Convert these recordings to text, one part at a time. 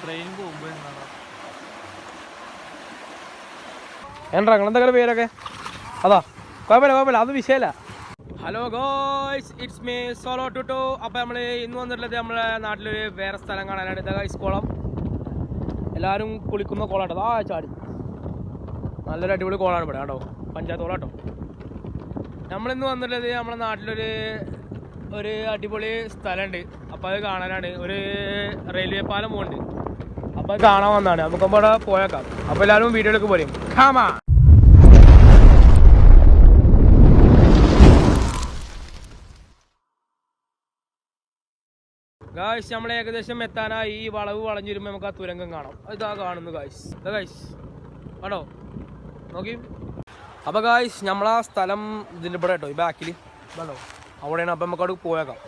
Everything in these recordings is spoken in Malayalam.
ട്രെയിൻ പോകുമ്പോൾ എന്താ എന്തൊക്കെ പേരൊക്കെ അതാ കുഴപ്പമില്ല അത് വിഷയമല്ല. ഹലോ ഗോയ്സ്, ഇറ്റ്സ് മീ സോളോ ടുട്ടു. അപ്പോൾ നമ്മൾ ഇന്ന് വന്നിട്ടുള്ളത് നമ്മളെ നാട്ടിലൊരു വേറെ സ്ഥലം കാണാനാണ്. ഇതാ ഗൈസ് കുളം, എല്ലാവരും കുളിക്കുന്ന കുളമാട്ടോ. ആ ചാടി നല്ലൊരു അടിപൊളി കുളമാണ് ഇവിടെ കേട്ടോ, പഞ്ചായത്ത് കുളം കേട്ടോ. നമ്മളിന്ന് വന്നിട്ടുള്ളത് നമ്മളെ നാട്ടിലൊരു അടിപൊളി സ്ഥലമുണ്ട്. അപ്പോൾ അത് കാണാനാണ്. ഒരു റെയിൽവേ പാലം പോകുന്നുണ്ട്, അപ്പോൾ അത് കാണാൻ വന്നതാണ്. നമുക്ക് അവിടെ പോയേക്കാം. അപ്പോൾ എല്ലാവരും വീഡിയോയിലേക്ക് പോരും. കാമാ ഗായ്സ്, നമ്മൾ ഏകദേശം എത്താനായി. ഈ വളവ് വളഞ്ഞു വരുമ്പോൾ നമുക്ക് ആ തുരങ്കം കാണാം. ഇതാ കാണുന്നു ഗായ്സ്, ഗായ്സ് ആണോ നോക്കി. അപ്പോൾ ഗായ്സ് നമ്മളാ സ്ഥലം ഇതിൻ്റെ ഇവിടെ കേട്ടോ, ഈ ബാക്കിൽ വേണോ അവിടെയാണ്. അപ്പം നമുക്ക് അവിടെ പോയേക്കാം.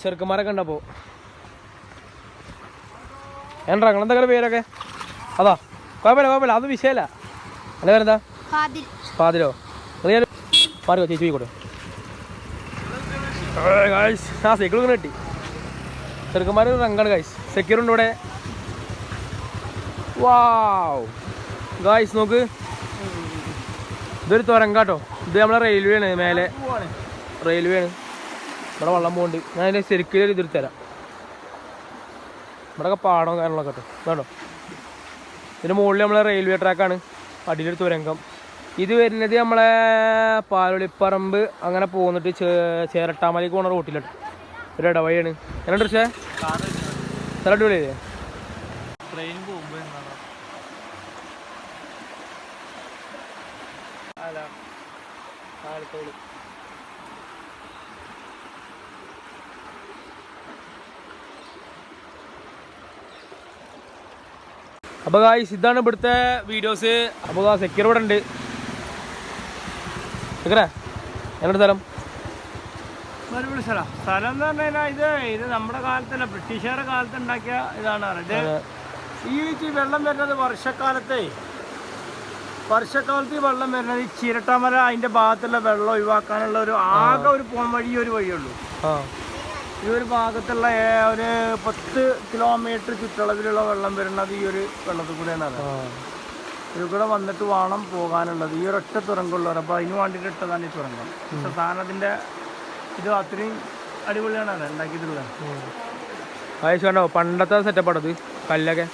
ചെറുക്കന്മാരൊക്കെ ഉണ്ടപ്പോൾ എന്താ എന്തൊക്കെ പേരൊക്കെ അതാ കുഴപ്പമില്ല അത് വിഷയമല്ല. അല്ല പേരെന്താ? ഫാദിലോ? മാറിയോ ചേച്ചി പോയിക്കോട്ടെ. ഗായ്സ് ആ സൈക്കിൾ ഇങ്ങനെ കിട്ടി. ചെറുക്കന്മാർ റങ്കാണ് ഗായ്സ്. സെക്യൂറുണ്ട് ഇവിടെ. വാവ് ഗായ്സ് നോക്ക്, ഇതൊരു തുരങ്കാട്ടോ. ഇത് നമ്മളെ റെയിൽവേ ആണ്, മേലെ റെയിൽവേ ആണ്. ഇവിടെ വെള്ളം പോകുന്നുണ്ട്. ഞാൻ അതിൻ്റെ ശരിക്കും ഇതിൽ തരാം. ഇവിടെയൊക്കെ പാടവും കാര്യങ്ങളൊക്കെ കേട്ടോ വേണ്ടോ. ഇതിൻ്റെ മുകളിൽ നമ്മളെ റെയിൽവേ ട്രാക്കാണ്, അടിയിലൊരു തുരങ്കം. ഇത് വരുന്നത് നമ്മളെ പാലൊളിപ്പറമ്പ് അങ്ങനെ പോന്നിട്ട് ചേരട്ടാമലേക്ക് പോകുന്ന റൂട്ടിലുണ്ട് ഒരു ഇടവഴിയാണ്. എന്നുണ്ട് പക്ഷേ സ്ഥലം അടിപൊളിയല്ലേ? ട്രെയിൻ പോകുമ്പോൾ അപ്പോൾ ഗായ്സ് ഇതാണ് ഇവിടുത്തെ വീഡിയോസ്. അപ്പോൾ സെക്യൂർ ഇവിടെ ഉണ്ട്. എന്നോട് സ്ഥലം അടിപൊളി സ്ഥലം എന്ന് പറഞ്ഞു കഴിഞ്ഞാൽ ഇത് നമ്മുടെ കാലത്തല്ല, ബ്രിട്ടീഷുകാരുടെ കാലത്ത് ഉണ്ടാക്കിയ ഇതാണ്. ഇത് ഈ വെള്ളം വരുന്നത് വർഷക്കാലത്ത് ഈ വെള്ളം വരുന്നത് ഈ ചിരട്ടമല അതിൻ്റെ ഭാഗത്തുള്ള വെള്ളം ഒഴിവാക്കാനുള്ള ആകെ ഒരു പോൺ ഒരു വഴിയുള്ളൂ. ഈ ഒരു ഭാഗത്തുള്ള ഒരു 10 കിലോമീറ്റർ ചുറ്റളവിലുള്ള വെള്ളം വരുന്നത് ഈ ഒരു വെള്ളത്തിൽ കൂടെയാണ്. ഇവിടെ വന്നിട്ട് വേണം പോകാനുള്ളത്. ഈ ഒരൊറ്റ തുരങ്കമുള്ളവർ. അപ്പോൾ അതിന് വേണ്ടിയിട്ട് ഇട്ടതാണ് ഈ തുരങ്കം. പക്ഷെ സാധനത്തിൻ്റെ ഇത് അത്രയും അടിപൊളിയാണ് ഉണ്ടാക്കിയിട്ടുള്ളത്. കണ്ടോ പണ്ടത്തെ സെറ്റപ്പാണത്, കല്ലൊക്കെ